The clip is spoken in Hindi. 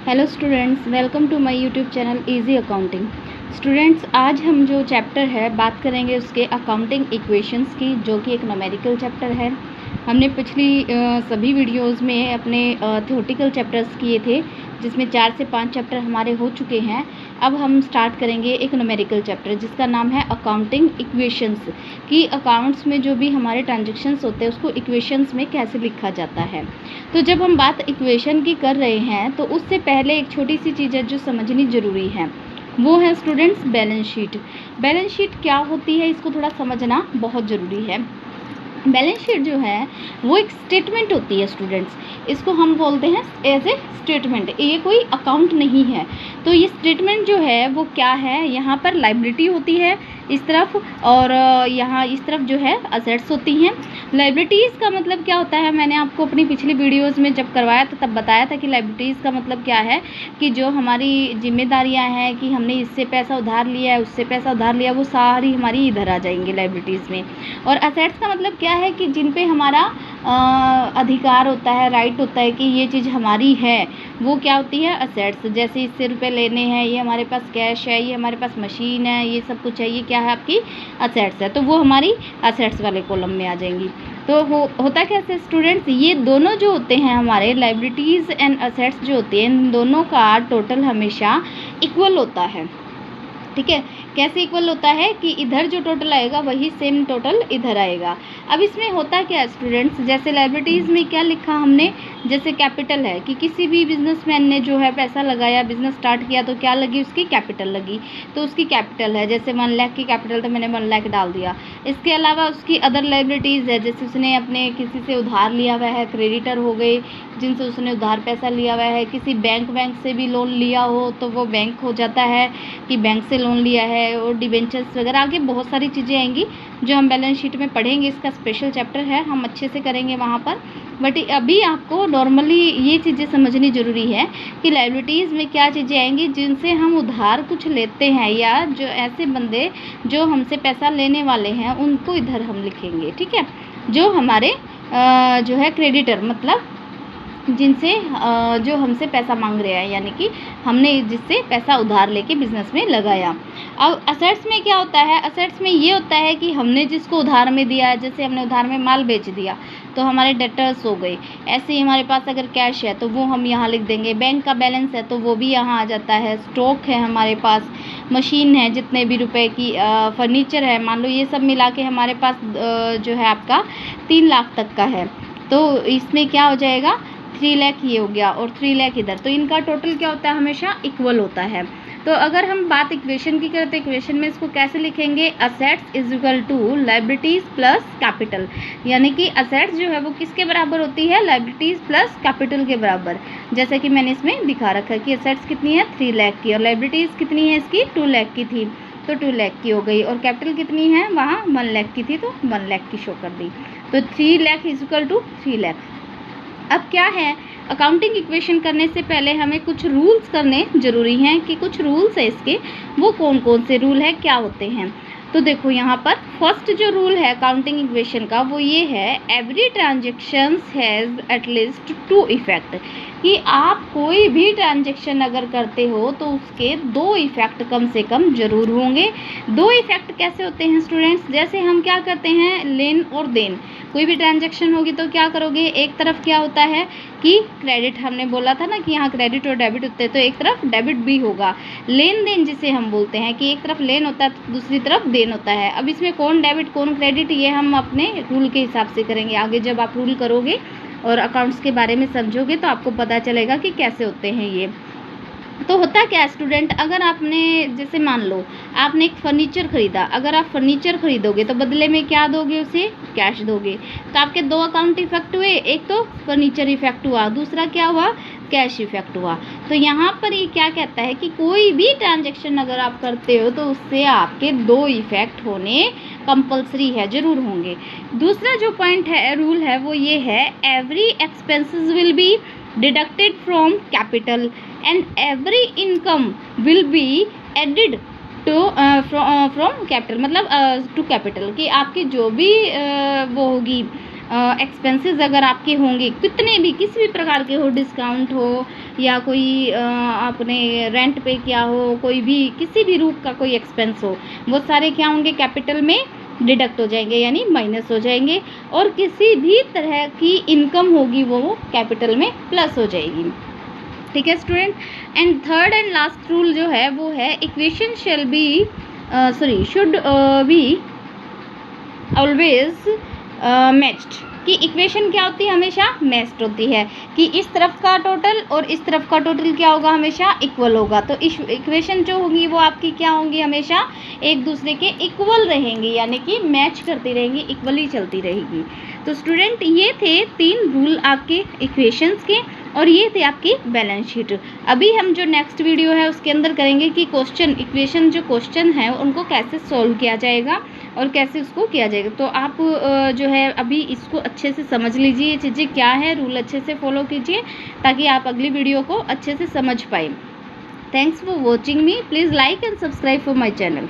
Hello students, welcome to my YouTube channel easy accounting. Students, आज हम जो चैप्टर है बात करेंगे उसके अकाउंटिंग इक्वेशंस की, जो कि एक न्यूमेरिकल चैप्टर है। हमने पिछली सभी वीडियोस में अपने थ्योरेटिकल चैप्टर्स किए थे, जिसमें 4 से 5 चैप्टर हमारे हो चुके हैं। अब हम स्टार्ट करेंगे एक न्यूमेरिकल चैप्टर जिसका नाम है अकाउंटिंग इक्वेशंस, कि अकाउंट्स में जो भी हमारे ट्रांजेक्शन्स होते हैं उसको इक्वेशंस में कैसे लिखा जाता है। तो जब हम बात इक्वेशन की कर रहे हैं तो उससे पहले एक छोटी सी चीज़ है जो समझनी ज़रूरी है, वो है students balance sheet. Balance sheet क्या होती है, इसको थोड़ा समझना बहुत ज़रूरी है। बैलेंस शीट जो है वो एक स्टेटमेंट होती है स्टूडेंट्स, इसको हम बोलते हैं एज ए स्टेटमेंट। ये कोई अकाउंट नहीं है। तो ये स्टेटमेंट जो है वो क्या है, यहाँ पर लायबिलिटी होती है इस तरफ, और यहाँ इस तरफ जो है असेट्स होती हैं। लायबिलिटीज़ का मतलब क्या होता है, मैंने आपको अपनी पिछली वीडियोज़ में जब करवाया था तब बताया था कि लायबिलिटीज़ का मतलब क्या है, कि जो हमारी जिम्मेदारियाँ हैं, कि हमने इससे पैसा उधार लिया है, उससे पैसा उधार लिया, वो सारी हमारी इधर आ जाएंगी लायबिलिटीज़ में। और असेट्स का मतलब क्या है, कि जिन पे हमारा अधिकार होता है, राइट होता है कि ये चीज़ हमारी है, वो क्या होती है असेट्स। जैसे इससे रुपए लेने हैं, ये हमारे पास कैश है, ये हमारे पास मशीन है, ये सब कुछ है, ये क्या है आपकी असेट्स है, तो वो हमारी असेट्स वाले कॉलम में आ जाएंगी। तो होता कैसे स्टूडेंट्स, ये दोनों जो होते हैं हमारे लायबिलिटीज़ एंड असेट्स जो होती हैं, इन दोनों का टोटल हमेशा इक्वल होता है। ठीक है, कैसे इक्वल होता है कि इधर जो टोटल आएगा वही सेम टोटल इधर आएगा। अब इसमें होता क्या है स्टूडेंट्स, जैसे लायबिलिटीज़ में क्या लिखा हमने, जैसे कैपिटल है कि किसी भी बिजनेसमैन ने जो है पैसा लगाया, बिजनेस स्टार्ट किया, तो क्या लगी, उसकी कैपिटल लगी, तो उसकी कैपिटल है। जैसे 1 लाख की कैपिटल, तो मैंने 1 लाख डाल दिया। इसके अलावा उसकी अदर लायबिलिटीज़ है, जैसे उसने अपने किसी से उधार लिया हुआ है, क्रेडिटर हो गए जिनसे उसने उधार पैसा लिया हुआ है, किसी बैंक से भी लोन लिया हो तो वो बैंक हो जाता है कि बैंक से लोन लिया है, और डिबेंचर्स वगैरह, आगे बहुत सारी चीज़ें आएंगी जो हम बैलेंस शीट में पढ़ेंगे। इसका स्पेशल चैप्टर है, हम अच्छे से करेंगे वहाँ पर। बट अभी आपको नॉर्मली ये चीज़ें समझनी ज़रूरी है कि लायबिलिटीज़ में क्या चीज़ें आएंगी जिनसे हम उधार कुछ लेते हैं, या जो ऐसे बंदे जो हमसे पैसा लेने वाले हैं उनको इधर हम लिखेंगे। ठीक है, जो हमारे जो है क्रेडिटर, मतलब जिनसे जो हमसे पैसा मांग रहे हैं, यानी कि हमने जिससे पैसा उधार लेके बिजनेस में लगाया। अब असेट्स में क्या होता है, असेट्स में ये होता है कि हमने जिसको उधार में दिया है, जैसे हमने उधार में माल बेच दिया तो हमारे डेटर्स हो गए। ऐसे ही हमारे पास अगर कैश है तो वो हम यहाँ लिख देंगे, बैंक का बैलेंस है तो वो भी यहाँ आ जाता है, स्टॉक है हमारे पास, मशीन है जितने भी रुपए की, फर्नीचर है, मान लो ये सब मिला के हमारे पास जो है आपका 3 लाख तक का है, तो इसमें क्या हो जाएगा, 3 लाख ये हो गया और 3 लाख इधर, तो इनका टोटल क्या होता है, हमेशा इक्वल होता है। तो अगर हम बात इक्वेशन की करें तो इक्वेशन में इसको कैसे लिखेंगे, assets is equal to liabilities plus capital, यानी कि असेट्स जो है वो किसके बराबर होती है, लायबिलिटीज़ प्लस कैपिटल के बराबर। जैसे कि मैंने इसमें दिखा रखा है कि असेट्स कितनी है 3 लाख की, और लायबिलिटीज़ कितनी है इसकी 2 लाख की थी, तो 2 लाख की हो गई, और कैपिटल कितनी है वहाँ 1 लाख की थी, तो 1 लाख की शो कर दी, तो 3 lakh is equal to 3 lakh. अब क्या है, अकाउंटिंग इक्वेशन करने से पहले हमें कुछ रूल्स करने ज़रूरी हैं, कि कुछ रूल्स है इसके, वो कौन कौन से रूल है, क्या होते हैं। तो देखो यहाँ पर फर्स्ट जो रूल है अकाउंटिंग इक्वेशन का वो ये है, every transactions has at least 2 effect, कि आप कोई भी ट्रांजेक्शन अगर करते हो तो उसके 2 इफ़ेक्ट कम से कम ज़रूर होंगे। 2 इफ़ेक्ट कैसे होते हैं स्टूडेंट्स, जैसे हम क्या करते हैं, लेन और देन, कोई भी ट्रांजेक्शन होगी तो क्या करोगे, एक तरफ क्या होता है कि क्रेडिट, हमने बोला था ना कि यहाँ क्रेडिट और डेबिट होते हैं, तो एक तरफ डेबिट भी होगा। लेन देन जिसे हम बोलते हैं कि एक तरफ लेन होता है तो दूसरी तरफ देन होता है। अब इसमें कौन डेबिट कौन क्रेडिट, ये हम अपने रूल के हिसाब से करेंगे। आगे जब आप रूल करोगे और अकाउंट्स के बारे में समझोगे तो आपको पता चलेगा कि कैसे होते हैं ये। तो होता क्या स्टूडेंट, अगर आपने जैसे मान लो आपने एक फर्नीचर ख़रीदा, अगर आप फर्नीचर ख़रीदोगे तो बदले में क्या दोगे, उसे कैश दोगे, तो आपके 2 अकाउंट इफेक्ट हुए, एक तो फर्नीचर इफेक्ट हुआ, दूसरा क्या हुआ, कैश इफेक्ट हुआ। तो यहाँ पर ये क्या कहता है कि कोई भी ट्रांजेक्शन अगर आप करते हो तो उससे आपके 2 इफेक्ट होने कंपलसरी है, ज़रूर होंगे। दूसरा जो पॉइंट है, रूल है, वो ये है, every expenses will be deducted from capital and every income will be added to from capital, मतलब टू कैपिटल, कि आपकी जो भी वो होगी एक्सपेंसेस अगर आपके होंगे, कितने भी किसी भी प्रकार के हो, डिस्काउंट हो या कोई आपने रेंट पे किया हो, कोई भी किसी भी रूप का कोई एक्सपेंस हो, वो सारे क्या होंगे, कैपिटल में डिडक्ट हो जाएंगे यानी माइनस हो जाएंगे। और किसी भी तरह की इनकम होगी वो कैपिटल में प्लस हो जाएगी। ठीक है student. And third and last rule जो है वो है equation shall be should be always matched, कि इक्वेशन क्या होती है, हमेशा मैच्ड होती है, कि इस तरफ का टोटल और इस तरफ का टोटल क्या होगा, हमेशा इक्वल होगा। तो इस इक्वेशन जो होगी वो आपकी क्या होंगी, हमेशा एक दूसरे के इक्वल रहेंगी, यानी कि मैच करती रहेंगी, इक्वली चलती रहेगी। तो स्टूडेंट ये थे 3 रूल आपके इक्वेशंस के, और ये थे आपकी बैलेंस शीट। अभी हम जो नेक्स्ट वीडियो है उसके अंदर करेंगे कि क्वेश्चन इक्वेशन जो क्वेश्चन है उनको कैसे सॉल्व किया जाएगा और कैसे उसको किया जाएगा। तो आप जो है अभी इसको अच्छे से समझ लीजिए, ये चीज़ें क्या है, रूल अच्छे से फॉलो कीजिए ताकि आप अगली वीडियो को अच्छे से समझ पाए। Thanks for watching me, please like and subscribe for my channel.